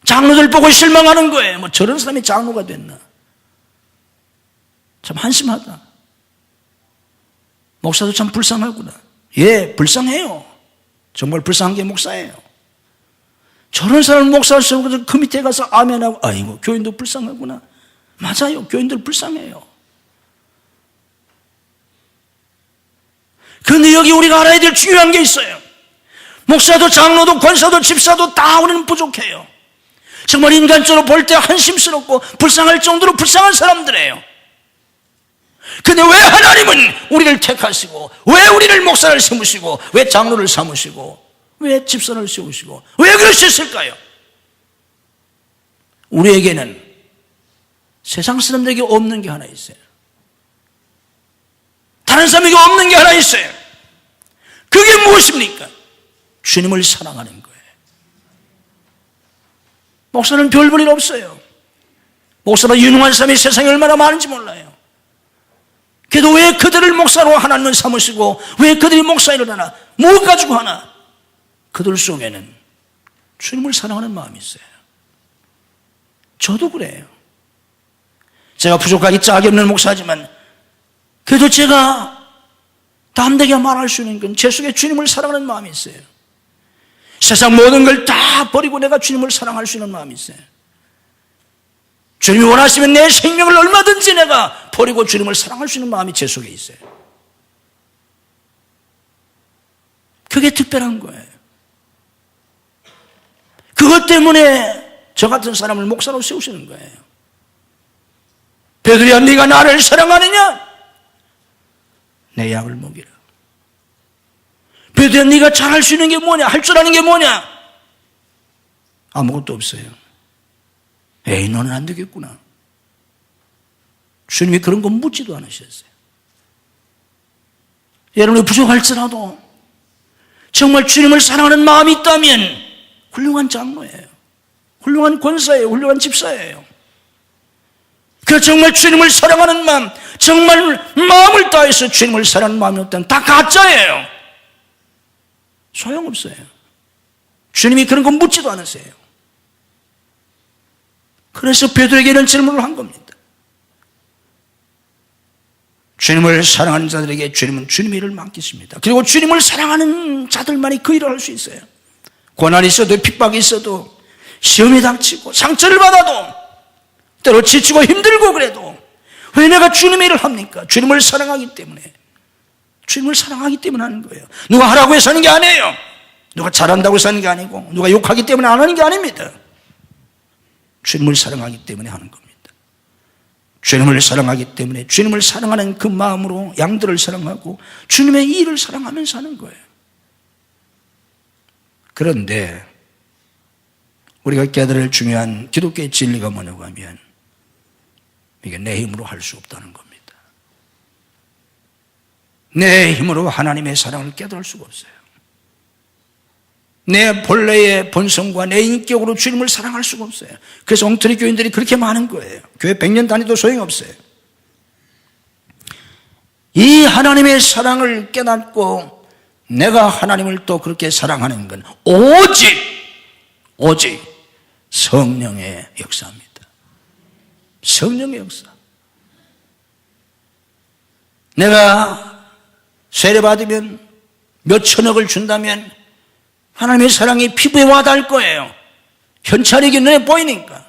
A: 장로들 보고 실망하는 거예요. 뭐 저런 사람이 장로가 됐나. 참 한심하다. 목사도 참 불쌍하구나. 예, 불쌍해요. 정말 불쌍한 게 목사예요. 저런 사람 목사를 세우고 그 밑에 가서 아멘하고 아이고 교인도 불쌍하구나. 맞아요. 교인들 불쌍해요. 그런데 여기 우리가 알아야 될 중요한 게 있어요. 목사도 장로도 권사도 집사도 다 우리는 부족해요. 정말 인간적으로 볼 때 한심스럽고 불쌍할 정도로 불쌍한 사람들이에요. 근데 왜 하나님은 우리를 택하시고 왜 우리를 목사를 삼으시고 왜 장로를 삼으시고 왜 집사를 세우시고 왜 그러셨을까요? 우리에게는 세상 사람들에게 없는 게 하나 있어요. 다른 사람에게 없는 게 하나 있어요. 그게 무엇입니까? 주님을 사랑하는 거예요. 목사는 별 볼 일 없어요. 목사보다 유능한 사람이 세상에 얼마나 많은지 몰라요. 그래도 왜 그들을 목사로 하나님을 삼으시고 왜 그들이 목사일을 하나? 뭘 가지고 하나? 그들 속에는 주님을 사랑하는 마음이 있어요. 저도 그래요. 제가 부족하기 짝이 없는 목사지만 그래도 제가 담대하게 말할 수 있는 건 제 속에 주님을 사랑하는 마음이 있어요. 세상 모든 걸 다 버리고 내가 주님을 사랑할 수 있는 마음이 있어요. 주님이 원하시면 내 생명을 얼마든지 내가 버리고 주님을 사랑할 수 있는 마음이 제 속에 있어요. 그게 특별한 거예요. 그것 때문에 저 같은 사람을 목사로 세우시는 거예요. 베드로야, 네가 나를 사랑하느냐? 내 양을 먹이라. 베드로야, 네가 잘할 수 있는 게 뭐냐? 할 줄 아는 게 뭐냐? 아무것도 없어요. 에이, 너는 안 되겠구나. 주님이 그런 거 묻지도 않으셨어요. 여러분이 부족할지라도 정말 주님을 사랑하는 마음이 있다면 훌륭한 장로예요. 훌륭한 권사예요. 훌륭한 집사예요. 그 정말 주님을 사랑하는 마음, 정말 마음을 다해서 주님을 사랑하는 마음이 없다면 다 가짜예요. 소용없어요. 주님이 그런 거 묻지도 않으세요. 그래서 베드로에게 이런 질문을 한 겁니다. 주님을 사랑하는 자들에게 주님은 주님의 일을 맡기십니다. 그리고 주님을 사랑하는 자들만이 그 일을 할 수 있어요. 고난이 있어도 핍박이 있어도 시험이 닥치고 상처를 받아도 때로 지치고 힘들고 그래도 왜 내가 주님의 일을 합니까? 주님을 사랑하기 때문에. 주님을 사랑하기 때문에 하는 거예요. 누가 하라고 해서 하는 게 아니에요. 누가 잘한다고 해서 하는 게 아니고 누가 욕하기 때문에 안 하는 게 아닙니다. 주님을 사랑하기 때문에 하는 겁니다. 주님을 사랑하기 때문에 주님을 사랑하는 그 마음으로 양들을 사랑하고 주님의 일을 사랑하면서 하는 거예요. 그런데 우리가 깨달을 할 중요한 기독교의 진리가 뭐냐고 하면 이게 내 힘으로 할 수 없다는 겁니다. 내 힘으로 하나님의 사랑을 깨달을 수가 없어요. 내 본래의 본성과 내 인격으로 주님을 사랑할 수가 없어요. 그래서 엉터리 교인들이 그렇게 많은 거예요. 교회 100년 다니도 소용없어요. 이 하나님의 사랑을 깨닫고 내가 하나님을 또 그렇게 사랑하는 건 오직 성령의 역사입니다. 성령의 역사. 내가 세례받으면 몇 천억을 준다면 하나님의 사랑이 피부에 와닿을 거예요. 현찰이기 눈에 보이니까.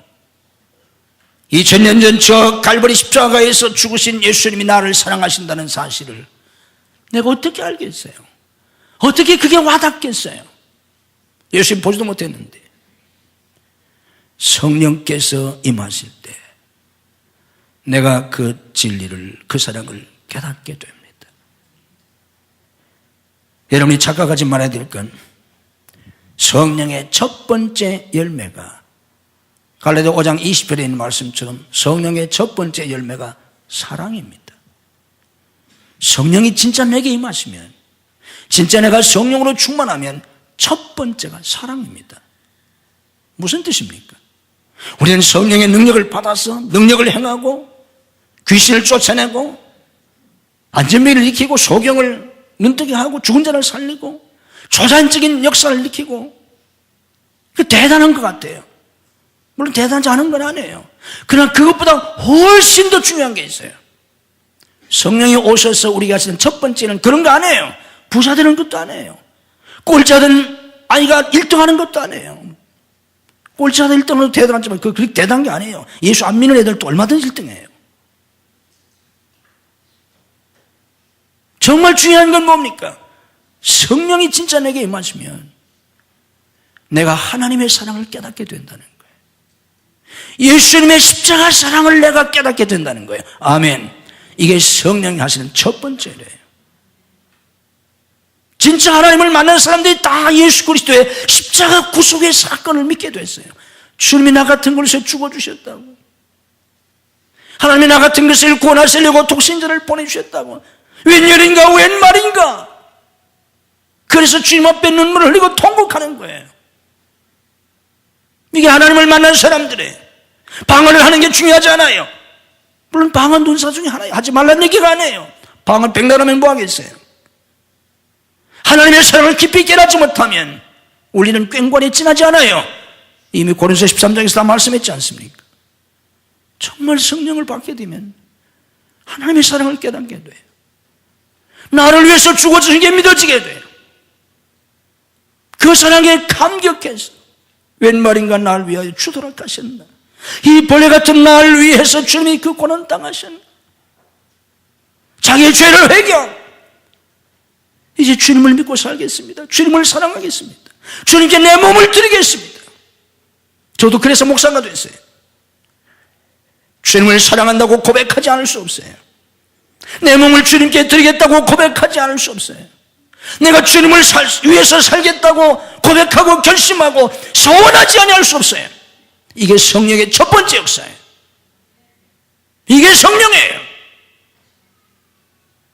A: 2000년 전 저 갈보리 십자가에서 죽으신 예수님이 나를 사랑하신다는 사실을 내가 어떻게 알겠어요? 어떻게 그게 와닿겠어요? 예수님 보지도 못했는데. 성령께서 임하실 때 내가 그 진리를, 그 사랑을 깨닫게 됩니다. 여러분이 착각하지 말아야 될 건 성령의 첫 번째 열매가 갈라디아 5장 20절에 있는 말씀처럼 성령의 첫 번째 열매가 사랑입니다. 성령이 진짜 내게 임하시면, 진짜 내가 성령으로 충만하면 첫 번째가 사랑입니다. 무슨 뜻입니까? 우리는 성령의 능력을 받아서 능력을 행하고 귀신을 쫓아내고 안전벨을 익히고 소경을 눈뜨게 하고 죽은 자를 살리고 초자연적인 역사를 일으키고, 그 대단한 것 같아요. 물론 대단하지 않은 건 아니에요. 그러나 그것보다 훨씬 더 중요한 게 있어요. 성령이 오셔서 우리가 하시는 첫 번째는 그런 거 아니에요. 부자 되는 것도 아니에요. 꼴찌하던 아이가 1등하는 것도 아니에요. 꼴찌하다 1등은 대단하지만 그렇게 대단한 게 아니에요. 예수 안 믿는 애들도 얼마든지 1등이에요. 정말 중요한 건 뭡니까? 성령이 진짜 내게 임하시면 내가 하나님의 사랑을 깨닫게 된다는 거예요. 예수님의 십자가 사랑을 내가 깨닫게 된다는 거예요. 아멘. 이게 성령이 하시는 첫 번째래요. 진짜 하나님을 만난 사람들이 다 예수 그리스도의 십자가 구속의 사건을 믿게 됐어요. 주님이 나 같은 것을 죽어주셨다고, 하나님이 나 같은 것을 구원하시려고 독생자를 보내주셨다고, 웬일인가 웬 말인가. 그래서 주님 앞에 눈물을 흘리고 통곡하는 거예요. 이게 하나님을 만난 사람들의 방언을 하는 게 중요하지 않아요. 물론 방언 논사 중에 하나예요. 하지 말라는 얘기가 아니에요. 방언 백날 하면 뭐 하겠어요? 하나님의 사랑을 깊이 깨닫지 못하면 우리는 꽹과리에 지나지 않아요. 이미 고린도서 13장에서 다 말씀했지 않습니까? 정말 성령을 받게 되면 하나님의 사랑을 깨닫게 돼요. 나를 위해서 죽어주신 게 믿어지게 돼요. 그 사랑에 감격해서 웬 말인가 나를 위하여 주도록 하셨나. 이 벌레 같은 나를 위해서 주님이 그 고난 당하셨나. 자기의 죄를 회개하고 이제 주님을 믿고 살겠습니다. 주님을 사랑하겠습니다. 주님께 내 몸을 드리겠습니다. 저도 그래서 목사가 됐어요. 주님을 사랑한다고 고백하지 않을 수 없어요. 내 몸을 주님께 드리겠다고 고백하지 않을 수 없어요. 내가 주님을 위해서 살겠다고 고백하고 결심하고 소원하지 아니할 수 없어요. 이게 성령의 첫 번째 역사예요. 이게 성령이에요.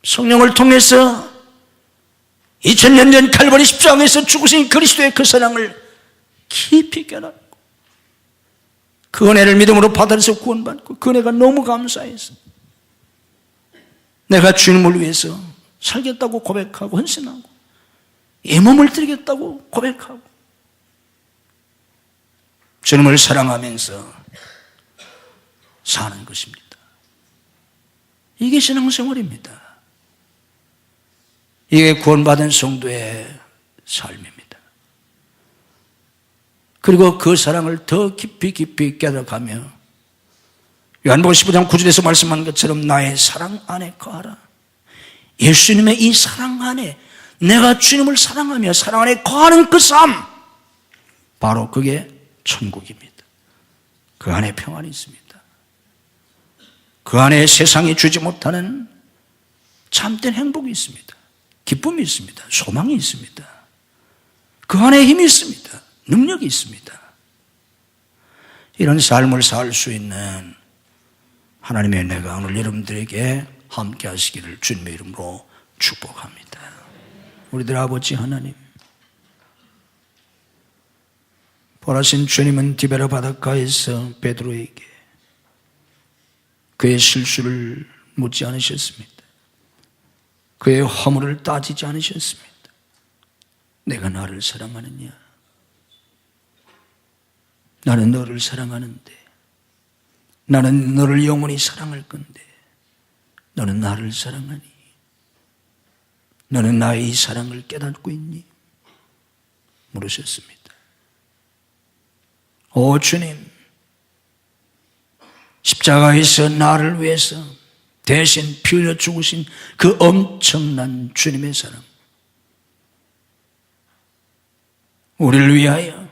A: 성령을 통해서 2000년 전 칼바리 십자가에서 죽으신 그리스도의 그 사랑을 깊이 깨닫고 그 은혜를 믿음으로 받아서 구원받고 그 은혜가 너무 감사해서 내가 주님을 위해서 살겠다고 고백하고 헌신하고 이 몸을 드리겠다고 고백하고 주님을 사랑하면서 사는 것입니다. 이게 신앙생활입니다. 이게 구원받은 성도의 삶입니다. 그리고 그 사랑을 더 깊이 깨닫가며 요한복음 15장 9절에서 말씀한 것처럼 나의 사랑 안에 거하라. 예수님의 이 사랑 안에 내가 주님을 사랑하며 사랑 안에 거하는 그 삶, 바로 그게 천국입니다. 그 안에 평안이 있습니다. 그 안에 세상이 주지 못하는 참된 행복이 있습니다. 기쁨이 있습니다. 소망이 있습니다. 그 안에 힘이 있습니다. 능력이 있습니다. 이런 삶을 살 수 있는 하나님의 은혜가 오늘 여러분들에게 함께 하시기를 주님의 이름으로 축복합니다. 우리들 아버지 하나님, 보라신 주님은 디베라 바닷가에서 베드로에게 그의 실수를 묻지 않으셨습니다. 그의 허물을 따지지 않으셨습니다. 내가 나를 사랑하느냐? 나는 너를 사랑하는데, 나는 너를 영원히 사랑할 건데 너는 나를 사랑하니? 너는 나의 이 사랑을 깨닫고 있니? 물으셨습니다. 오 주님, 십자가에서 나를 위해서 대신 피 흘려 죽으신 그 엄청난 주님의 사랑, 우리를 위하여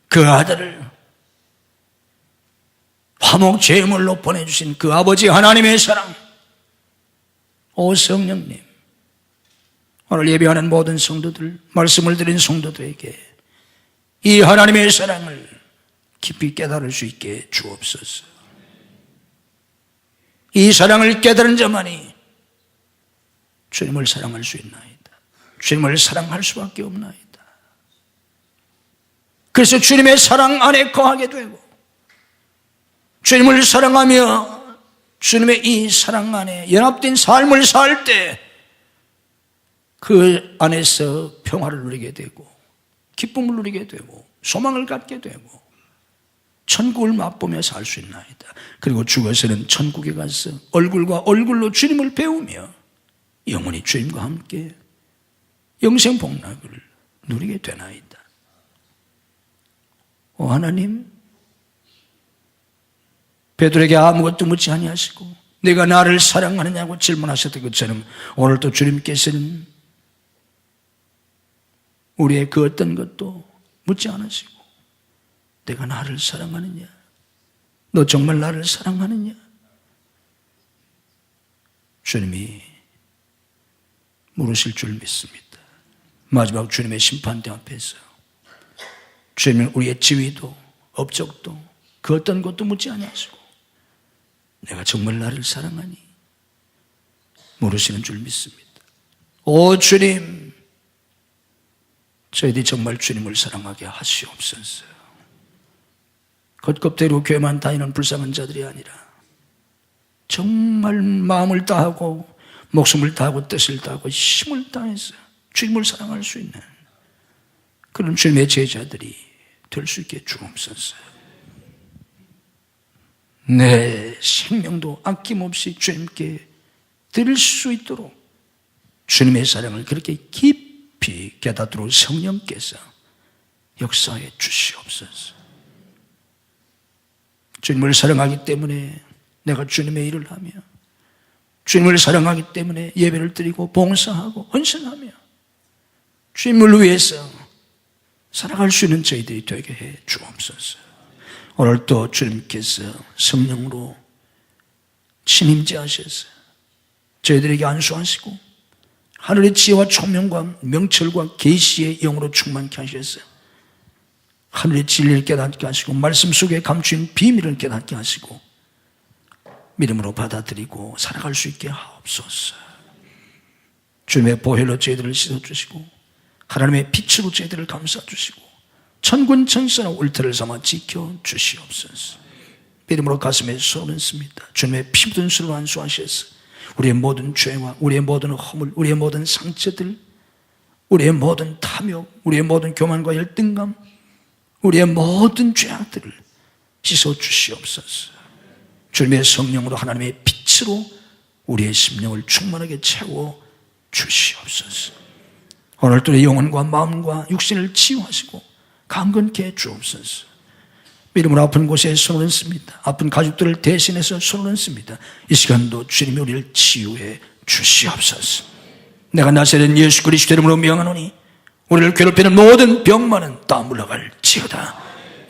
A: 그 아들을 화목 제물로 보내주신 그 아버지 하나님의 사랑, 오 성령님, 오늘 예배하는 모든 성도들, 말씀을 드린 성도들에게 이 하나님의 사랑을 깊이 깨달을 수 있게 주옵소서. 이 사랑을 깨달은 자만이 주님을 사랑할 수 있나이다. 주님을 사랑할 수밖에 없나이다. 그래서 주님의 사랑 안에 거하게 되고 주님을 사랑하며 주님의 이 사랑 안에 연합된 삶을 살 때 그 안에서 평화를 누리게 되고 기쁨을 누리게 되고 소망을 갖게 되고 천국을 맛보며 살 수 있나이다. 그리고 죽어서는 천국에 가서 얼굴과 얼굴로 주님을 배우며 영원히 주님과 함께 영생 복락을 누리게 되나이다. 오 하나님, 베드로에게 아무것도 묻지 아니하시고 내가 나를 사랑하느냐고 질문하셨던 것처럼 오늘도 주님께서는 우리의 그 어떤 것도 묻지 않으시고 내가 나를 사랑하느냐? 너 정말 나를 사랑하느냐? 주님이 물으실 줄 믿습니다. 마지막 주님의 심판대 앞에서 주님은 우리의 지위도 업적도 그 어떤 것도 묻지 아니하시고 내가 정말 나를 사랑하니? 물으시는 줄 믿습니다. 오 주님, 저희들이 정말 주님을 사랑하게 하시옵소서. 겉껍데기로 교회만 다니는 불쌍한 자들이 아니라 정말 마음을 다하고 목숨을 다하고 뜻을 다하고 힘을 다해서 주님을 사랑할 수 있는 그런 주님의 제자들이 될 수 있게 주옵소서. 내 생명도 아낌없이 주님께 드릴 수 있도록 주님의 사랑을 그렇게 깊이 깨닫도록 성령께서 역사해 주시옵소서. 주님을 사랑하기 때문에 내가 주님의 일을 하며 주님을 사랑하기 때문에 예배를 드리고 봉사하고 헌신하며 주님을 위해서 살아갈 수 있는 저희들이 되게 해 주옵소서. 오늘 또 주님께서 성령으로 침임제하셔서 저희들에게 안수하시고 하늘의 지혜와 총명과 명철과 계시의 영으로 충만케 하셔서 하늘의 진리를 깨닫게 하시고 말씀 속에 감추인 비밀을 깨닫게 하시고 믿음으로 받아들이고 살아갈 수 있게 하옵소서. 주님의 보혈로 저희들을 씻어주시고 하나님의 빛으로 저희들을 감싸주시고 천군 천사나 울타리를 삼아 지켜주시옵소서. 믿음으로 가슴에 손을 씁니다. 주님의 피 묻은 수로 안수하셔서 우리의 모든 죄와 우리의 모든 허물, 우리의 모든 상처들, 우리의 모든 탐욕, 우리의 모든 교만과 열등감, 우리의 모든 죄악들을 씻어주시옵소서. 주님의 성령으로 하나님의 빛으로 우리의 심령을 충만하게 채워 주시옵소서. 오늘도 내 영혼과 마음과 육신을 치유하시고 강건케 해 주옵소서. 믿음으로 아픈 곳에 손을 얹습니다. 아픈 가족들을 대신해서 손을 얹습니다. 이 시간도 주님이 우리를 치유해 주시옵소서. 내가 나사렛 예수 그리스도 이름으로 명하노니 우리를 괴롭히는 모든 병만은 다 물러갈지어다.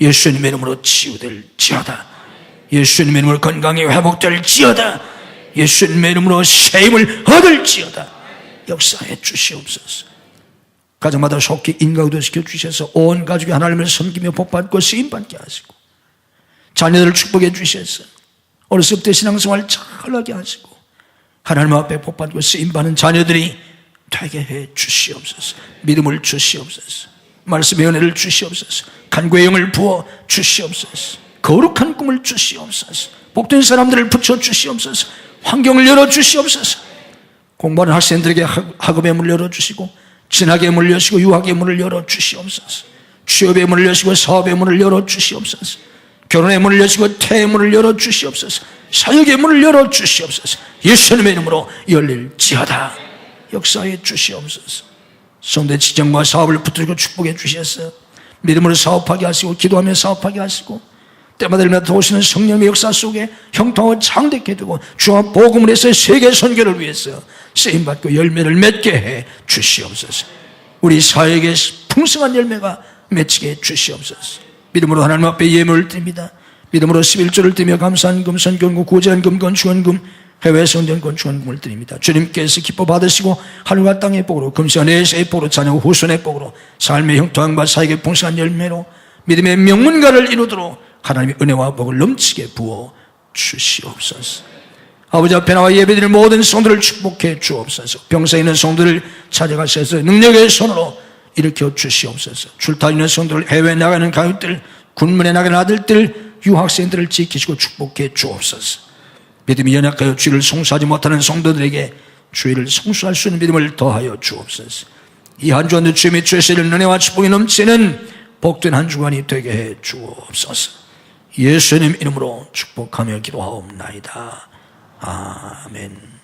A: 예수님의 이름으로 치유될지어다. 예수님의 이름으로 건강이 회복될지어다. 예수님의 이름으로 새 힘을 얻을지어다. 역사해 주시옵소서. 가정마다 속히 인가구도 시켜주셔서 온 가족이 하나님을 섬기며 복받고 쓰임받게 하시고 자녀들을 축복해 주셔서 어렸을 때 신앙생활 잘하게 하시고 하나님 앞에 복받고 쓰임받는 자녀들이 되게 해 주시옵소서. 믿음을 주시옵소서. 말씀의 은혜를 주시옵소서. 간구의 영을 부어 주시옵소서. 거룩한 꿈을 주시옵소서. 복된 사람들을 붙여 주시옵소서. 환경을 열어 주시옵소서. 공부하는 학생들에게 학업의 문을 열어 주시고 진학의 문을 여시고 유학의 문을 열어 주시옵소서. 취업의 문을 여시고 사업의 문을 열어 주시옵소서. 결혼의 문을 여시고 태의 문을 열어 주시옵소서. 사역의 문을 열어 주시옵소서. 예수님의 이름으로 열릴지어다. 역사해 주시옵소서. 성도의 지정과 사업을 붙들고 축복해 주셔서 믿음으로 사업하게 하시고 기도하며 사업하게 하시고 때마다 일마다 도우시는 성령의 역사 속에 형통하고 창대케 되고 주와 복음을 해서 세계 선교를 위해서 쓰임받고 열매를 맺게 해 주시옵소서. 우리 사역에 풍성한 열매가 맺히게 해 주시옵소서. 믿음으로 하나님 앞에 예물을 드립니다. 믿음으로 11조를 드리며 감사한금, 선교금, 구제한금, 건축원금, 해외 성전 건축은 꿈을 드립니다. 주님께서 기뻐 받으시고 하늘과 땅의 복으로 금시와 내세의 복으로 자녀 후손의 복으로 삶의 형통함과 사역의 풍성한 열매로 믿음의 명문가를 이루도록 하나님의 은혜와 복을 넘치게 부어 주시옵소서. 아버지 앞에 나와 예배드릴 모든 성도를 축복해 주옵소서. 병상에 있는 성도를 찾아가셔서 능력의 손으로 일으켜 주시옵소서. 출타있는 성도를, 해외에 나가는 가족들, 군문에 나가는 아들들, 유학생들을 지키시고 축복해 주옵소서. 믿음이 연약하여 주를 송수하지 못하는 성도들에게 주를 송수할 수 있는 믿음을 더하여 주옵소서. 이 한 주간도 주님의 주시는 은혜와 축복이 넘치는 복된 한 주간이 되게 해 주옵소서. 예수님 이름으로 축복하며 기도하옵나이다. 아멘.